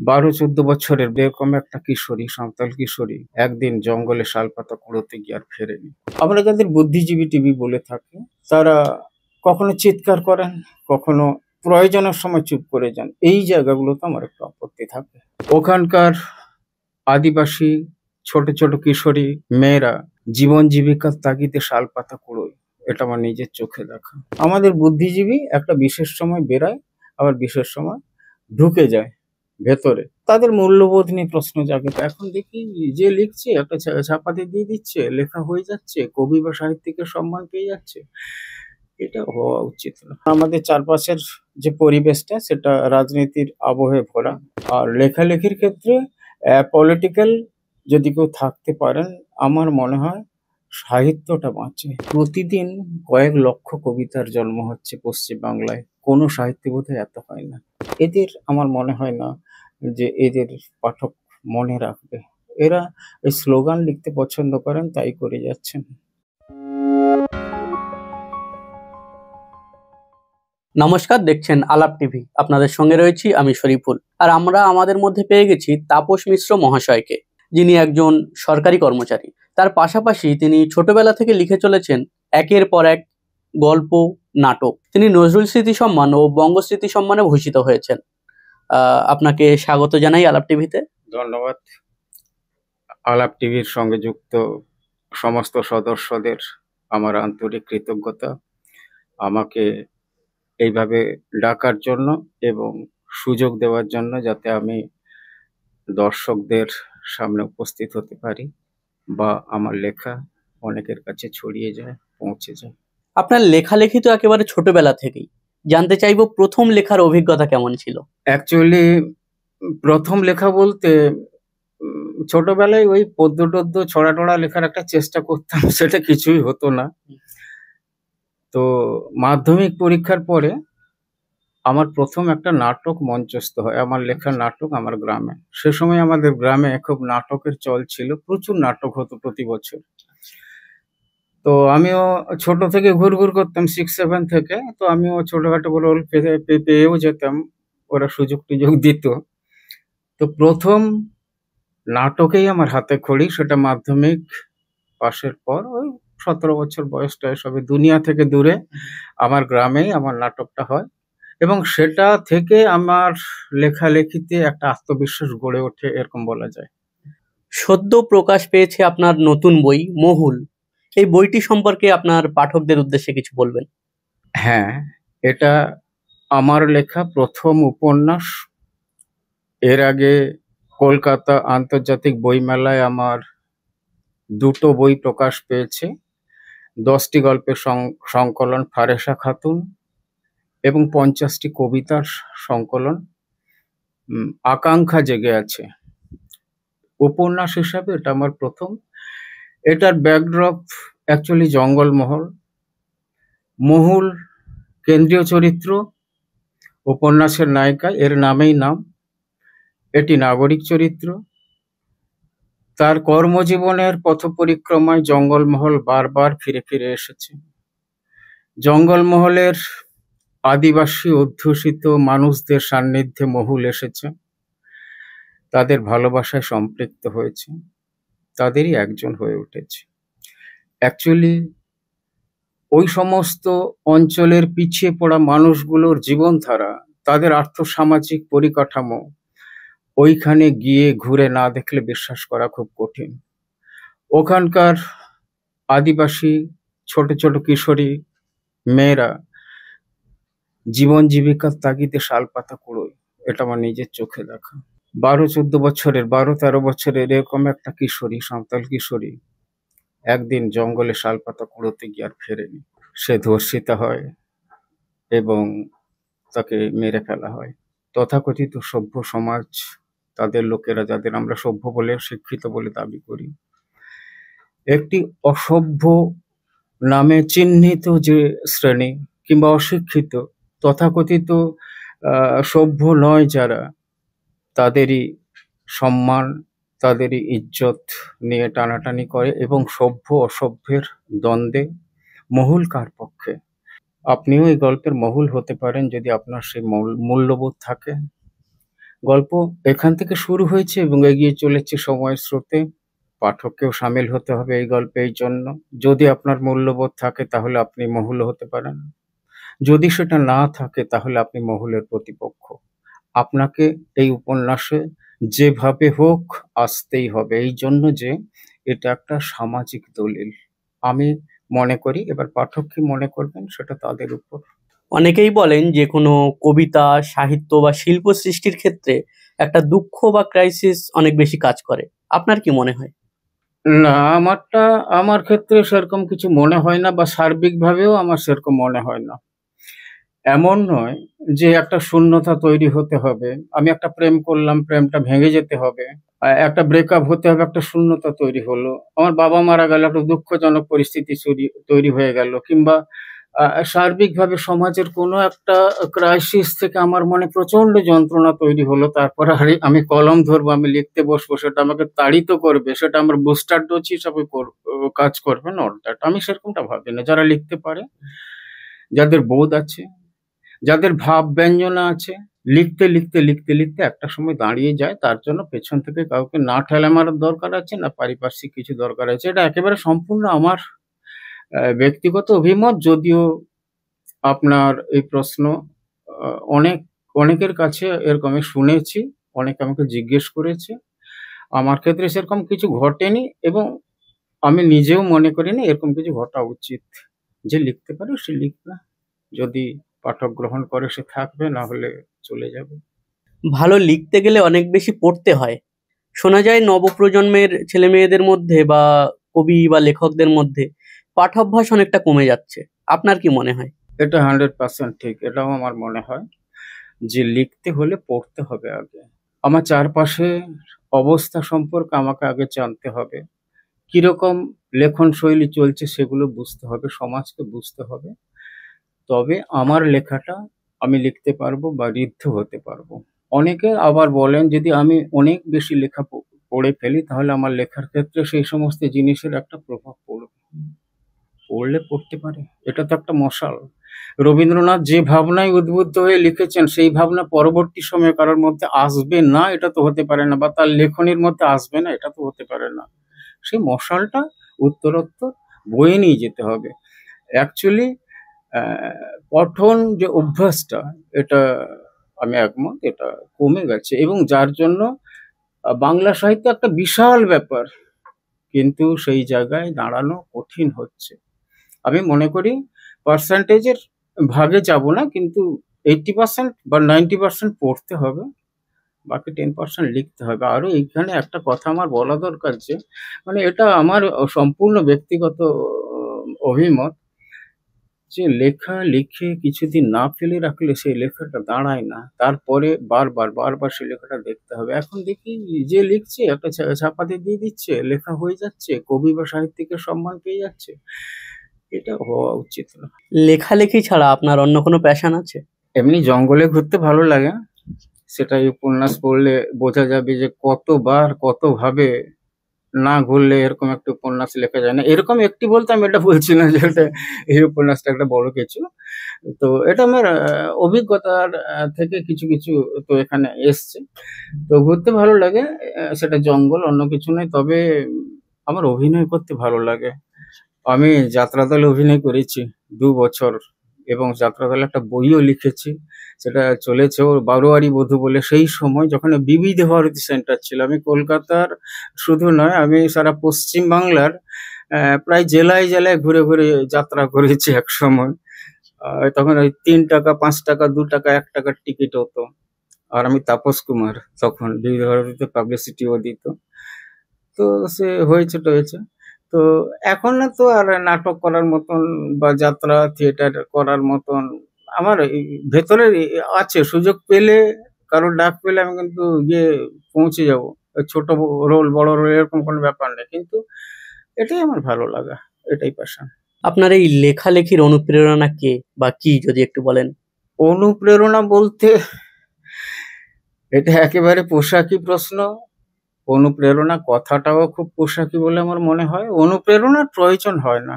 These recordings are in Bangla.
12-14 বছরের এরকম একটা কিশোরী, সাঁওতাল কিশোরী একদিন জঙ্গলে শালপাতা কুড়োতে গিয়ে আর ফেরেনি। আমরা যাদের বুদ্ধিজীবী টিভি বলে থাকি, তারা কখনো চিৎকার করেন, কখনো প্রয়োজনের সময় চুপ করে যান। এই জায়গাগুলোতে আমার একটু আপত্তি থাকে। ওখানকার আদিবাসী ছোট ছোট কিশোরী মেয়েরা জীবন জীবিকার তাগিদে শালপাতা কুড়োয়, এটা আমার নিজের চোখে দেখা। আমাদের বুদ্ধিজীবী একটা বিশেষ সময় বেরায়, আবার বিশেষ সময় ঢুকে যায় ভেতরে। তাদের মূল্যবোধ নিয়ে প্রশ্ন জাগে। তো এখন দেখি যে লিখছে একটা ছাপাতে দিয়ে দিচ্ছে, লেখা হয়ে যাচ্ছে, কবি বা সাহিত্যিকের সম্মান পেয়ে যাচ্ছে। এটা হওয়া উচিত না। আমাদের চারপাশের যে পরিবেশটা সেটা রাজনীতির আবহে ভরা। আর লেখালেখির ক্ষেত্রে পলিটিক্যাল যদি কেউ থাকতে পারেন, আমার মনে হয় সাহিত্যটা বাঁচে। প্রতিদিন কয়েক লক্ষ কবিতার জন্ম হচ্ছে পশ্চিমবাংলায়, কোনো সাহিত্য বোধহয় এত হয় না। এদের আমার মনে হয় না যে এদের পাঠক মনে রাখবে। এরা এই স্লোগান লিখতে পছন্দ করেন, তাই করে যাচ্ছেন। নমস্কার, দেখছেন আলাপ টিভি। আপনাদের সঙ্গে রয়েছি আমি শরীফুল। আর আমরা আমাদের মধ্যে পেয়ে গেছি তাপস মিশ্র মহাশয়কে, যিনি একজন সরকারি কর্মচারী। তার পাশাপাশি তিনি ছোটবেলা থেকে লিখে চলেছেন একের পর এক গল্প, নাটক। তিনি নজরুল স্মৃতি সম্মান ও বঙ্গস্মৃতি সম্মানে ভূষিত হয়েছেন। আপনাকে স্বাগত জানাই আলাপ টিভিতে। ধন্যবাদ। আলাপ টিভির সঙ্গে যুক্ত সমস্ত সদস্যদের আমার আন্তরিক কৃতজ্ঞতা আমাকে এইভাবে ডাকার জন্য এবং সুযোগ দেওয়ার জন্য, যাতে আমি দর্শকদের সামনে উপস্থিত হতে পারি বা আমার লেখা অনেকের কাছে ছড়িয়ে যায়, পৌঁছে যায়। আপনার লেখালেখি তো একেবারে ছোটবেলা থেকেই। জানতে চাইবো প্রথম লেখার অভিজ্ঞতা কেমন ছিল? অ্যাকচুয়ালি প্রথম লেখা বলতে ছোটবেলায় ওই পদ্য টদ্য ছড়া টড়া লেখার একটা চেষ্টা করতাম, সেটা কিছুই হতো না। তো মাধ্যমিক পরীক্ষার পরে আমার প্রথম একটা নাটক মঞ্চস্থ হয়, আমার লেখা নাটক আমার গ্রামে। সে সময় আমাদের গ্রামে খুব নাটকের চল ছিল, প্রচুর নাটক হতো প্রতি বছর। তো আমিও ছোট থেকে ঘুরঘুর করতাম 6-7 থেকে, তো আমিও ছোটখাটো রোল পেয়েও যেতাম, ওরা সুযোগ টুযোগ দিত। তো প্রথম নাটকেই আমার হাতে খড়ি, সেটা মাধ্যমিক পাশের পর ওই 17 বছর বয়সটা, সবে দুনিয়া থেকে দূরে আমার গ্রামেই আমার নাটকটা হয়। এবং সেটা থেকে আমার লেখালেখিতে একটা আত্মবিশ্বাস গড়ে ওঠে, এরকম বলা যায়। সদ্য প্রকাশ পেয়েছে আপনার নতুন বই মহুল। এই বইটি সম্পর্কে আপনার পাঠকদের উদ্দেশ্যে কিছু বলবেন? হ্যাঁ, এটা আমার লেখা প্রথম উপন্যাস। এর আগে কলকাতা আন্তর্জাতিক বইমেলায় আমার দুটো বই প্রকাশ পেয়েছে, 10টি গল্পের সংকলন ফারেসা খাতুন এবং 50টি কবিতার সংকলন আকাঙ্ক্ষা জেগে আছে। উপন্যাস হিসাবে এটা আমার প্রথম। এটার ব্যাকড্রপ অ্যাকচুয়ালি জঙ্গলমহল। মহুল কেন্দ্রীয় চরিত্র, উপন্যাসের নায়িকা, এর নামেই নাম। এটি নাগরিক চরিত্র। তার কর্মজীবনের পথ পরিক্রমায় জঙ্গলমহল বারবার ফিরে ফিরে এসেছে। জঙ্গলমহলের আদিবাসী অধ্যুষিত মানুষদের সান্নিধ্যে মহুল এসেছে, তাদের ভালোবাসায় সম্পৃক্ত হয়েছে, তাদেরই একজন হয়ে উঠেছে। অ্যাকচুয়ালি ওই সমস্ত অঞ্চলের পিছিয়ে পড়া মানুষগুলোর জীবনধারা, তাদের আর্থসামাজিক পরিকাঠামো ওইখানে গিয়ে ঘুরে না দেখলে বিশ্বাস করা খুব কঠিন। ওখানকার আদিবাসী ছোট ছোট কিশোরী মেয়েরা জীবন জীবিকার তাগিদে শালপাতা কুড়োয়, এটা আমার নিজের চোখে দেখা। 12-13 বছরের এরকম একটা কিশোরী, সাঁওতাল কিশোরী একদিন জঙ্গলে শালপাতা কুড়োতে গিয়ে আর ফেরেনি। সে ধর্ষিতা হয় এবং তাকে মেরে ফেলা হয়। তথাকথিত সভ্য সমাজ, তাদের লোকেরা, যাদের আমরা সভ্য বলে শিক্ষিত বলে দাবি করি, একটি অসভ্য নামে চিহ্নিত যে শ্রেণী কিংবা অশিক্ষিত তথাকথিত সভ্য নয় যারা, তাদেরই সম্মান, তাদেরই ইজ্জত নিয়ে টানাটানি করে এবং সভ্য অসভ্যের দ্বন্দ্বে মহুল কার পক্ষে। আপনিও এই গল্পের মহুল হতে পারেন যদি আপনার সেই মূল্যবোধ থাকে। গল্প এখান থেকে শুরু হয়েছে এবং এগিয়ে চলেছে সময়ের স্রোতে। পাঠককেও সামিল হতে হবে এই গল্পে এই জন্য। যদি আপনার মূল্যবোধ থাকে তাহলে আপনি মহুলও হতে পারেন। যদি সেটা না থাকে তাহলে আপনি মহুলের প্রতিপক্ষ। আপনাকে এই উপন্যাসে যেভাবে হোক আসতেই হবে। এই জন্য যে এটা একটা সামাজিক দলিল। আমি মনে করি, এবার পাঠক কি মনে করবেন সেটা তাদের উপর। অনেকেই বলেন যে কোনো কবিতা, সাহিত্য বা শিল্প সৃষ্টির ক্ষেত্রে একটা দুঃখ বা ক্রাইসিস অনেক বেশি কাজ করে। আপনার কি মনে হয়? না, আমার ক্ষেত্রে সেরকম কিছু মনে হয় না, বা সার্বিকভাবেও আমার সেরকম মনে হয় না। এমন নয় যে একটা শূন্যতা তৈরি হতে হবে। আমি একটা প্রেম করলাম, প্রেমটা ভেঙে যেতে হবে। একটা ব্রেকআপ হতে হবে, একটা শূন্যতা তৈরি হলো। আমার বাবা মারা গেল, একটা দুঃখজনক পরিস্থিতি তৈরি হয়ে গেল। কিংবা সার্বিকভাবে সমাজের কোনো একটা ক্রাইসিস থেকে আমার মনে প্রচন্ড যন্ত্রণা তৈরি হলো। তারপরে আরে আমি কলম ধরবো, আমি লিখতে বসবো, সেটা আমাকে তাড়িত করবে, সেটা আমার বুস্টার ডোজ হিসাবে কাজ করবে, নট দ্যাট। আমি সেরকমটা ভাবি না। যারা লিখতে পারে, যাদের বোধ আছে, যাদের ভাব ব্যঞ্জনা আছে, লিখতে একটা সময় দাঁড়িয়ে যায়। তার জন্য পেছন থেকে কাউকে না ঠেলা মারার দরকার আছে, না পারিপার্শ্বিক কিছু দরকার আছে। এটা একেবারে সম্পূর্ণ আমার ব্যক্তিগত অভিমত। যদিও আপনার এই প্রশ্ন আ অনেক অনেকের কাছে এরকম আমি শুনেছি। অনেকে আমাকে জিজ্ঞেস করেছে। আমার ক্ষেত্রে সেরকম কিছু ঘটেনি এবং আমি নিজেও মনে করি না এরকম কিছু ঘটা উচিত। যে লিখতে পারে সে লিখবে। যদি পাঠক গ্রহণ করে সে থাকবে, না হলে চলে যাবে। ভালো লিখতে গেলে অনেক বেশি পড়তে হয়। শোনা যায় নবপ্রজন্মের ছেলেমেয়েদের মধ্যে বা কবি বা লেখকদের মধ্যে পাঠাভ্যাস অনেকটা কমে যাচ্ছে। আপনার কি মনে হয়? এটা 100% ঠিক। এটাও আমার মনে হয় যে লিখতে হলে পড়তে হবে আগে। আমার চারপাশের অবস্থা সম্পর্কে আমাকে আগে জানতে হবে। কিরকম লেখন শৈলী চলছে সেগুলো বুঝতে হবে, সমাজকে বুঝতে হবে। তবে আমার লেখাটা আমি লিখতে পারবো বা ঋদ্ধ হতে পারবো। অনেকে আবার বলেন যদি আমি অনেক বেশি লেখা পড়ে ফেলি তাহলে আমার লেখার ক্ষেত্রে সেই সমস্ত জিনিসের একটা প্রভাব পড়বে। পড়লে পড়তে পারে। এটা তো একটা মশাল। রবীন্দ্রনাথ যে ভাবনায় উদ্বুদ্ধ হয়ে লিখেছেন সেই ভাবনা পরবর্তী সময়ে কারোর মধ্যে আসবে না, এটা তো হতে পারে না, বা তার লেখনীর মধ্যে আসবে না, এটা তো হতে পারে না। সেই মশালটা উত্তরোত্তর বয়ে নিয়ে যেতে হবে। অ্যাকচুয়ালি অ্যা পঠন যে অভ্যাসটা, এটা আমি একমত, এটা কমে গেছে এবং যার জন্য বাংলা সাহিত্য একটা বিশাল ব্যাপার। কিন্তু সেই জায়গায় দাঁড়ানো কঠিন হচ্ছে। আমি মনে করি পার্সেন্টেজের ভাগে যাব না, কিন্তু 80% বা 90% পড়তে হবে। বাকি 10% লিখতে হবে। আরো এইখানে একটা কথা আমার বলা দরকার যে, মানে এটা আমার সম্পূর্ণ ব্যক্তিগত অভিমত, যে লেখা লিখে কিছুদিন না ফেলে রাখলে সেই লেখাটা দাঁড়ায় না। তারপরে বারবার সেই লেখাটা দেখতে হবে। এখন দেখি যে লিখছে একটা ছাপাতে দিয়ে দিচ্ছে, লেখা হয়ে যাচ্ছে, কবি বা সাহিত্যিকের সম্মান পেয়ে যাচ্ছে। এটা হওয়া উচিত না। লেখালেখি ছাড়া আপনার অন্য কোনো প্যাশন আছে? এমনি জঙ্গলে ঘুরতে ভালো লাগে। সেটা এই উপন্যাস পড়লে বোঝা যাবে যে কতবার কতভাবে না ঘুরলে এরকম একটা উপন্যাস লেখা যায় না। এরকম একটি বলতে আমি এটা বলছি না যে এটা এই উপন্যাসটা একটা বড় কিছু। তো এটা আমার অভিজ্ঞতার থেকে কিছু তো এখানে এসছে। তো ঘুরতে ভালো লাগে। সেটা জঙ্গল, অন্য কিছু নয়। তবে আমার অভিনয় করতে ভালো লাগে। আমি যাত্রা দলে অভিনয় করেছি ২ বছর এবং যাত্রা দলে একটা বইও লিখেছি। সেটা চলেছে ওর 'বারোয়ারি বধূ' বলে। সেই সময় যখন বিবিধ ভারতী সেন্টার ছিল। আমি কলকাতার শুধু নয়, আমি সারা পশ্চিম বাংলার প্রায় জেলায় ঘুরে যাত্রা করেছি একসময়। তখন ওই ৳৩, ৳৫, ৳২, ৳১ র টিকিট হতো। আর আমি তাপস কুমার তখন বিবিধ ভারতীতে পাবলিসিটিও দিত। তো সে হয়েছে। তো এখন না তো আর নাটক করার মতন বা যাত্রা থিয়েটার করার মতন আমার এই ভেতরে আছে। সুযোগ পেলে, কারো ডাক পেলে আমি কিন্তু গিয়ে পৌঁছে যাবো। ছোট রোল, বড় রোল এরকম কোনো ব্যাপার নেই। কিন্তু এটাই আমার ভালো লাগা। এটাই প্যাশন। আপনার এই লেখালেখির অনুপ্রেরণা কে বা কি, যদি একটু বলেন? অনুপ্রেরণা বলতে এটা একেবারে পোশাকি প্রশ্ন। অনুপ্রেরণা কথাটাও খুব পোশাকি বলে আমার মনে হয়। অনুপ্রেরণার প্রয়োজন হয় না।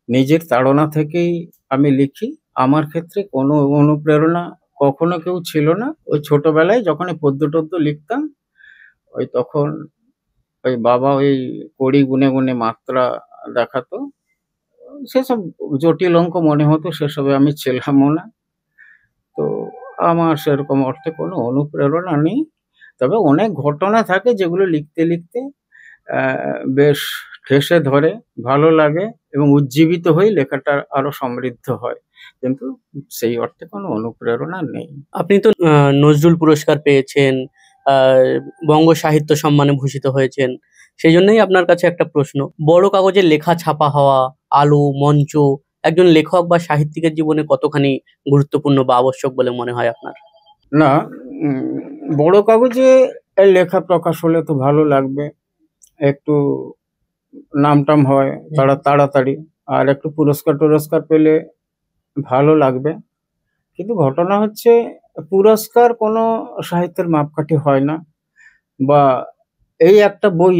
নিজের তাড়না থেকেই আমি লিখি। আমার ক্ষেত্রে কোনো অনুপ্রেরণা কখনো কেউ ছিল না। ওই ছোটবেলায় যখন এই পদ্য টদ্য লিখতাম, ওই তখন ওই বাবা ওই কড়ি গুনে গুনে মাত্রা দেখাতো। সেসব জটিল অঙ্ক মনে হতো, সেসবে আমি ছিলামও না। তো আমার সেরকম অর্থে কোনো অনুপ্রেরণা নেই। তবে অনেক ঘটনা থাকে যেগুলো লিখতে লিখতে বেশ ঠেসে ধরে, ভালো লাগে এবং উজ্জীবিত হয়ে লেখাটা আরো সমৃদ্ধ হয়। কিন্তু সেই অর্থে কোনো অনুপ্রেরণা নেই। আপনি তো নজরুল পুরস্কার পেয়েছেন, বঙ্গ সাহিত্য সম্মানে ভূষিত হয়েছেন। সেই জন্যই আপনার কাছে একটা প্রশ্ন, বড় কাগজে লেখা ছাপা হওয়া, আলো, মঞ্চ একজন লেখক বা সাহিত্যিকের জীবনে কতখানি গুরুত্বপূর্ণ বা আবশ্যক বলে মনে হয় আপনার? না, বড় কাগজে লেখা প্রকাশ হলে তো ভালো লাগবে, একটু নামটাম হয় তাড়াতাড়ি, আর একটু পুরস্কার টুরস্কার পেলে ভালো লাগবে। কিন্তু ঘটনা হচ্ছে, পুরস্কার কোনো সাহিত্যের মাপকাঠি হয় না। বা এই একটা বই,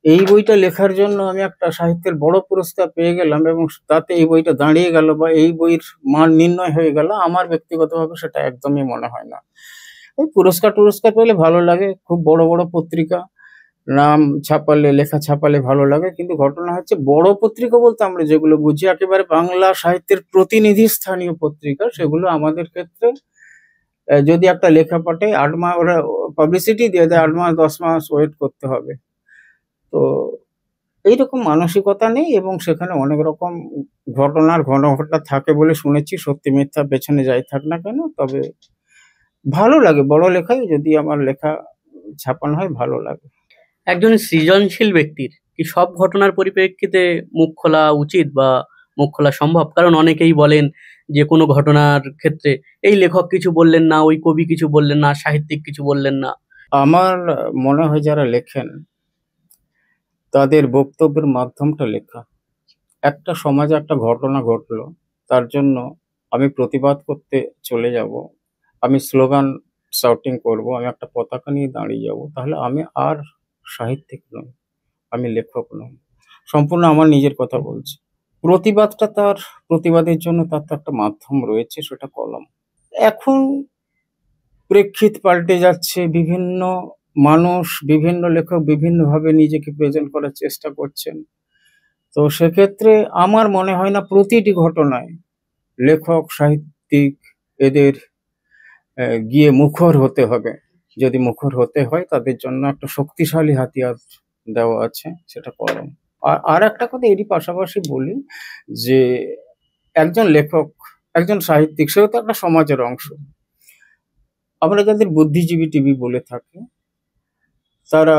এই বইটা লেখার জন্য আমি একটা সাহিত্যের বড় পুরস্কার পেয়ে গেলাম এবং তাতে এই বইটা দাঁড়িয়ে গেল বা এই বইয়ের মান নির্ণয় হয়ে গেল, আমার ব্যক্তিগতভাবে সেটা একদমই মনে হয় না। ওই পুরস্কার টুরস্কার পেলে ভালো লাগে, খুব বড় বড় পত্রিকা নাম ছাপালে, লেখা ছাপালে ভালো লাগে। কিন্তু ঘটনা হচ্ছে, বড় পত্রিকা বলতে আমরা যেগুলো বুঝি একেবারে বাংলা সাহিত্যের প্রতিনিধি স্থানীয় পত্রিকা, সেগুলো আমাদের ক্ষেত্রে যদি একটা লেখা পাঠায় ৮ মাস, ওরা পাবলিসিটি দিয়ে দেয়, ৮ মাস ১০ মাস ওয়েট করতে হবে। তো এইরকম মানসিকতা নেই এবং সেখানে অনেক রকম ঘটনার ঘনঘটা থাকে বলে শুনেছি, সত্যি মিথ্যা পেছনে যাই থাক না কেন। তবে ভালো লাগে, বড় লেখায় যদি আমার লেখা ছাপানো হয় ভালো লাগে। একজন সৃজনশীল ব্যক্তির কি সব ঘটনার পরিপ্রেক্ষিতে মুখ খোলা উচিত বা মুখ খোলা সম্ভব? কারণ অনেকেই বলেন যে কোনো ঘটনার ক্ষেত্রে এই লেখক কিছু বললেন না, ওই কবি কিছু বললেন না, সাহিত্যিক কিছু বললেন না। আমার মনে হয় যারা লেখেন তাদের বক্তব্যের মাধ্যমটা লেখা। একটা সমাজে একটা ঘটনা ঘটলো, তার জন্য আমি প্রতিবাদ করতে চলে যাব, আমি স্লোগান শাউটিং করব, আমি একটা পতাকা নিয়ে দাঁড়িয়ে যাব, তাহলে আমি আর সাহিত্যিক নই, আমি লেখক নই। সম্পূর্ণ আমার নিজের কথা বলছি। প্রতিবাদটা তার, প্রতিবাদের জন্য তার তো একটা মাধ্যম রয়েছে, সেটা কলম। এখন প্রেক্ষিত পাল্টে যাচ্ছে, বিভিন্ন মানুষ, বিভিন্ন লেখক বিভিন্নভাবে নিজেকে প্রেজেন্ট করার চেষ্টা করছেন। তো সেক্ষেত্রে আমার মনে হয় না প্রতিটি ঘটনায় লেখক, সাহিত্যিক এদের গিয়ে মুখর হতে হবে। যদি মুখর হতে হয়, তাদের জন্য একটা শক্তিশালী হাতিয়ার দেওয়া আছে, সেটা কলম। আর একটা কথা এরই পাশাপাশি বলি যে, একজন লেখক, একজন সাহিত্যিক, সেও তো একটা সমাজের অংশ। আমরা যাদের বুদ্ধিজীবী টিভি বলে থাকি, তারা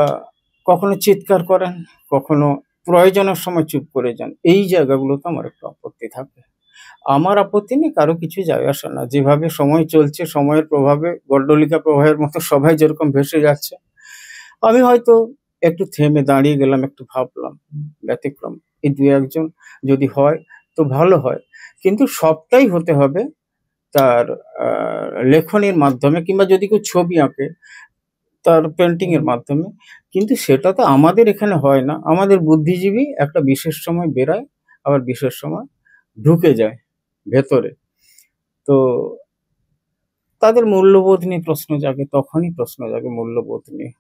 কখনো চিৎকার করেন, কখনো প্রয়োজনের সময় চুপ করে যান। এই জায়গাগুলোতে আমার একটু আপত্তি থাকে। আমার আপত্তি নেই, কারো কিছু যায় আসে না। যেভাবে সময় চলছে, সময়ের প্রভাবে গড্ডলিকা প্রবাহের মতো সবাই যেরকম ভেসে যাচ্ছে, আমি হয়তো একটু থেমে দাঁড়িয়ে গেলাম, একটু ভাবলাম, ব্যতিক্রম এই ২-১ জন যদি হয় তো ভালো হয়। কিন্তু সবটাই হতে হবে তার লেখনীর মাধ্যমে, কিংবা যদি কেউ ছবি আঁকে তার পেন্টিং এর মাধ্যমে। কিন্তু সেটা তো আমাদের এখানে হয় না। আমাদের বুদ্ধিজীবী একটা বিশেষ সময় বেরায়, আবার বিশেষ সময় ঢুকে যায় ভেতরে। তো তাদের মূল্যবোধ নিয়ে প্রশ্ন জাগে, তখনই প্রশ্ন জাগে মূল্যবোধ নিয়ে।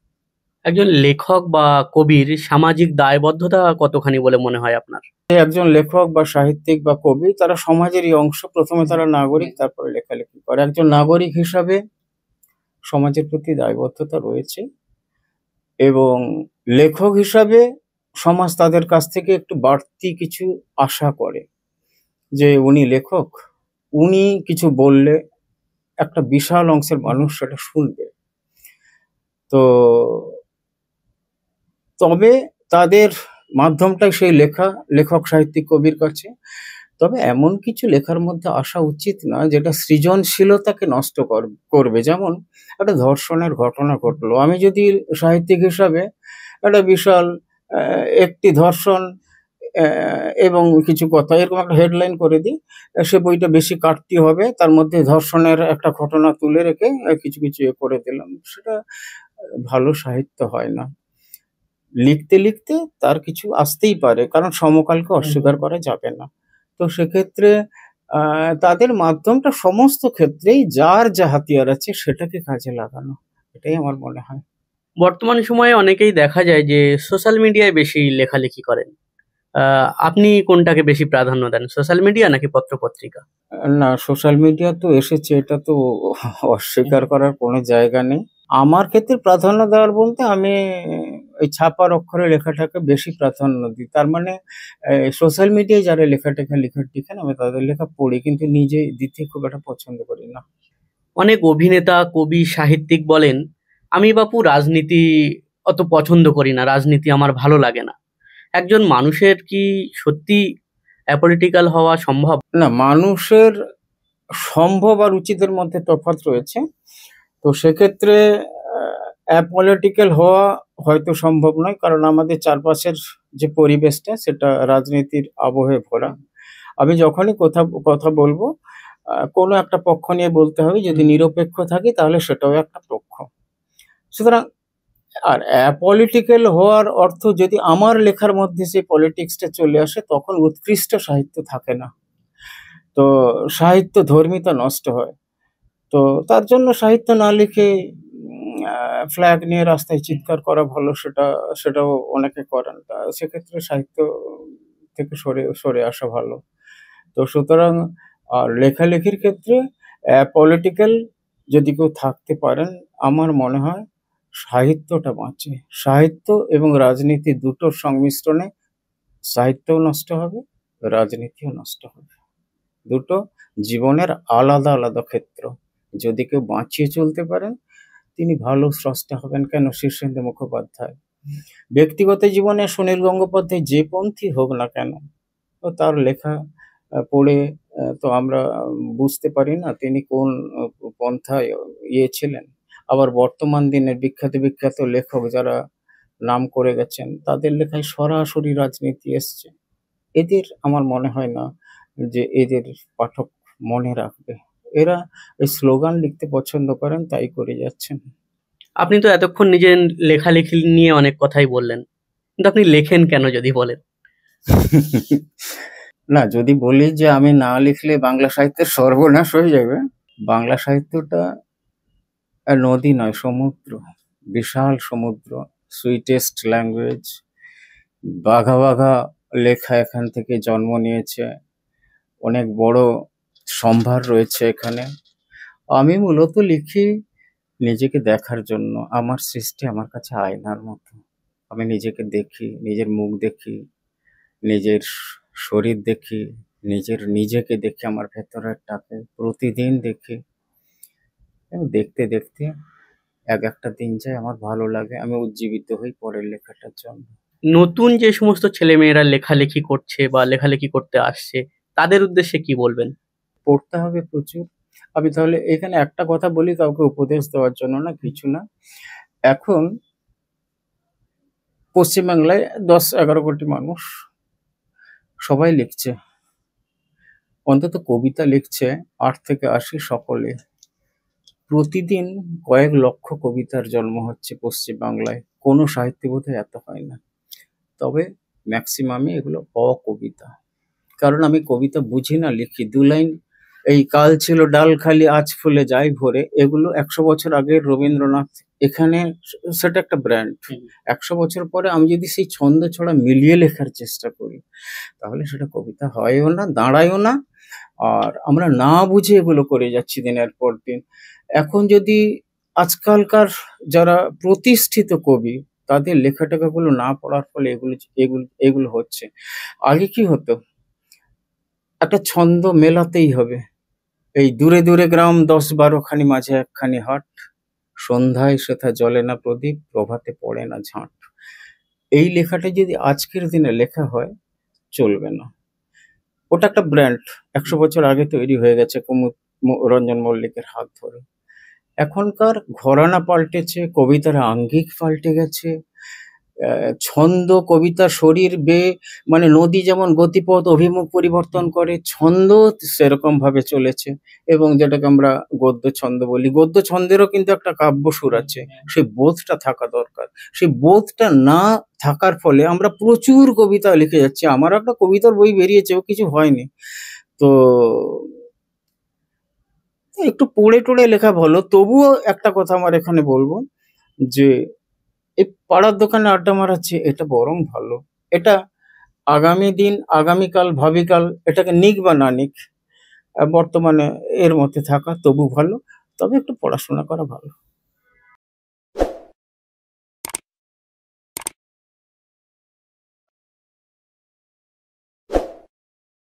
একজন লেখক বা কবির সামাজিক দায়বদ্ধতা কতখানি বলে মনে হয় আপনার? একজন লেখক বা সাহিত্যিক বা কবি, তারা সমাজেরই অংশ। প্রথমে তারা নাগরিক, তারপরে লেখালেখি করে। একজন নাগরিক হিসাবে সমাজের প্রতি দায়বদ্ধতা রয়েছে এবং লেখক হিসাবে সমাজ তাদের কাছ থেকে একটু বাড়তি কিছু আশা করে, যে উনি লেখক, উনি কিছু বললে একটা বিশাল অংশের মানুষ সেটা শুনবে। তো তবে তাদের মাধ্যমটাই সেই লেখা, লেখক, সাহিত্যিক, কবির কাছে। তবে এমন কিছু লেখার মধ্যে আসা উচিত না যেটা সৃজনশীলতাকে নষ্ট করবে। যেমন একটা ধর্ষণের ঘটনা ঘটলো, আমি যদি সাহিত্যিক হিসাবে একটা বিশাল একটি ধর্ষণ এবং কিছু কথা এরকম একটা হেডলাইন করে দিই, সে বইটা বেশি কাটতি হবে, তার মধ্যে ধর্ষণের একটা ঘটনা তুলে রেখে কিছু কিছু করে দিলাম, সেটা ভালো সাহিত্য হয় না। লিখতে লিখতে তার কিছু আসতেই পারে, কারণ সমকালকে অস্বীকার করা যাবে না। তো সেক্ষেত্রে তাদের মাধ্যমটা সমস্ত ক্ষেত্রেই যার যা হাতিয়ার আছে সেটাকে কাজে লাগানো, এটাই আমার মনে হয়। বর্তমান সময়ে অনেকেই দেখা যায় যে সোশ্যাল মিডিয়ায় বেশি লেখালেখি করেন। আপনি কোনটাকে বেশি প্রাধান্য দেন, সোশ্যাল মিডিয়া নাকি পত্র-পত্রিকা? না, সোশ্যাল মিডিয়া তো এসেছে, এটা তো অস্বীকার করার কোনো জায়গা নেই। আমার ক্ষেত্রে প্রাধান্য দেওয়ার বলতে আমি ওই ছাপার অক্ষরে লেখাটাকে বেশি প্রাধান্য দিই। তার মানে সোশ্যাল মিডিয়ায় যারা লেখাটেখা লিখেন আমি তাদের লেখা পড়ি, কিন্তু নিজে দিতে খুব একটা পছন্দ করি না। অনেক অভিনেতা, কবি, সাহিত্যিক বলেন, আমি বাপু রাজনীতি অত পছন্দ করি না, রাজনীতি আমার ভালো লাগে না। একজন মানুষের কি সত্যি অ্যাপলিটিক্যাল হওয়া সম্ভব? না, মানুষের সম্ভব আর উচিতের মধ্যে তফাৎ রয়েছে। তো সেক্ষেত্রে অ্যাপলিটিক্যাল হওয়া হয়তো সম্ভব নয়, কারণ আমাদের চারপাশের যে পরিবেশটা সেটা রাজনীতির আবহে ভরা। আমি যখনই কথা বলবো কোনো একটা পক্ষ নিয়ে বলতে হবে, যদি নিরপেক্ষ থাকি তাহলে সেটাও একটা পক্ষ। সুতরাং আর অ্যাপলিটিক্যাল হওয়ার অর্থ যদি আমার লেখার মধ্যে সেই পলিটিক্সটা চলে আসে তখন উৎকৃষ্ট সাহিত্য থাকে না, তো সাহিত্য ধর্মিতা নষ্ট হয়। তো তার জন্য সাহিত্য না লিখে ফ্ল্যাগ নিয়ে রাস্তায় চিৎকার করা ভালো, সেটাও অনেকে করেন। তা সেক্ষেত্রে সাহিত্য থেকে সরে সরে আসা ভালো। তো সুতরাং লেখালেখির ক্ষেত্রে পলিটিক্যাল যদি কেউ থাকতে পারেন, আমার মনে হয় সাহিত্যটা বাঁচে। সাহিত্য এবং রাজনীতি দুটোর সংমিশ্রণে সাহিত্যও নষ্ট হবে, রাজনীতিও নষ্ট হবে। দুটো জীবনের আলাদা আলাদা ক্ষেত্র। যদি কেউ বাঁচিয়ে চলতে পারেন তিনি ভালো স্রষ্টা হবেন। কেন শীর্ষেন্দু মুখোপাধ্যায় ব্যক্তিগত জীবনে সুনীল গঙ্গোপাধ্যায় যে পন্থী হোক না কেন, তো তার লেখা পড়ে তো আমরা বুঝতে পারি না তিনি কোন পন্থায় ছিলেন। আবার বর্তমান দিনের বিখ্যাত লেখক যারা নাম করে গেছেন তাদের লেখায় সরাসরি রাজনীতি এসছে। এদের আমার মনে হয় না যে এদের পাঠক মনে রাখবে। এরা এই স্লোগান লিখতে পছন্দ করেন, তাই করে যাচ্ছেন। আপনি তো এতক্ষণ নিজের লেখালেখি নিয়ে অনেক কথাই বললেন, কিন্তু আপনি লেখেন কেন যদি বলেন? না, যদি বলি যে আমি না লিখলে বাংলা সাহিত্যের সর্বনাশ হয়ে যাবে, বাংলা সাহিত্যটা নদী নয়, সমুদ্র, বিশাল সমুদ্র, সুইটেস্ট ল্যাঙ্গুয়েজ, বাঘা বাঘা লেখা এখান থেকে জন্ম নিয়েছে, অনেক বড় সম্ভার রয়েছে এখানে। আমি মূলত লিখি নিজেকে দেখার জন্য। আমার সৃষ্টি আমার কাছে আয়নার মতো। আমি নিজেকে দেখি, নিজের মুখ দেখি, নিজের শরীর দেখি, নিজেকে দেখি, আমার ভেতরেরটাকে প্রতিদিন দেখি। এবং দেখতে দেখতে একটা দিন যায়, আমার ভালো লাগে, আমি উজ্জীবিত হই পরের লেখাটার জন্য। নতুন যে সমস্ত ছেলেমেয়েরা লেখালেখি করছে বা লেখালেখি করতে আসছে, তাদের উদ্দেশ্যে কি বলবেন? পড়তে হবে প্রচুর। আমি তাহলে এখানে একটা কথা বলি, কাউকে উপদেশ দেওয়ার জন্য না, কিছু না। এখন পশ্চিমবাংলায় 10-11 কোটি মানুষ, সবাই লিখছে, অন্তত কবিতা লিখছে 8 থেকে 80 সকলে। প্রতিদিন কয়েক লক্ষ কবিতার জন্ম হচ্ছে পশ্চিমবাংলায়, কোনো সাহিত্যে বোধহয় এত হয় না। তবে ম্যাক্সিমামই এগুলো অকবিতা, কারণ আমি কবিতা বুঝি না, লিখি 2 লাইন। এই কাল ছিল ডাল খালি আজ ফুলে যাই ভরে, এগুলো 100 বছর আগের রবীন্দ্রনাথ। এখানে সেটা একটা ব্র্যান্ড। 100 বছর পরে আমি যদি সেই ছন্দ ছড়া মিলিয়ে লেখার চেষ্টা করি তাহলে সেটা কবিতা হয়ও না, দাঁড়ায়ও না। আর আমরা না বুঝে এগুলো করে যাচ্ছি দিনের পর দিন। এখন যদি আজকালকার যারা প্রতিষ্ঠিত কবি তাদের লেখাটেখাগুলো না পড়ার ফলে এগুলো হচ্ছে। আগে কি হতো, একটা ছন্দ মেলাতেই হবে। এই দূরে দূরে গ্রাম 10-12 খানি, মাঝে একখানি হাট, সন্ধ্যায় সেথা জ্বলে না প্রদীপ, প্রভাতে পড়ে না ঝাঁট। এই লেখাটা যদি আজকের দিনে লেখা হয় চলবে না। ওটা একটা ব্র্যান্ড, 100 বছর আগে তৈরি হয়ে গেছে কুমুদ রঞ্জন মল্লিকের হাত ধরে। এখনকার ঘরানা পাল্টেছে, কবিতার আঙ্গিক পাল্টে গেছে, ছন্দ কবিতা শরীর বেয়ে, মানে নদী যেমন গতিপথ অভিমুখ পরিবর্তন করে, ছন্দ সেরকম ভাবে চলেছে। এবং যেটাকে আমরা গদ্য ছন্দ বলি, গদ্য ছন্দেরও কিন্তু একটা কাব্য সুর আছে, সেই বোধটা থাকা দরকার। সেই বোধটা না থাকার ফলে আমরা প্রচুর কবিতা লিখে যাচ্ছি। আমার একটা কবিতার বই বেরিয়েছে, ও কিছু হয়নি, তো একটু পড়ে টড়ে লেখা ভালো, তবুও একটা কথা আমার এখানে বলবো যে এই পাড়ার দোকানে আড্ডা মারাচ্ছে এটা বরং ভালো। এটা আগামী দিন, আগামীকাল, ভাবিকাল এটাকে নিক বা না নিক, বর্তমানে এর মধ্যে থাকা তবু ভালো, তবে একটু পড়াশোনা করা ভালো।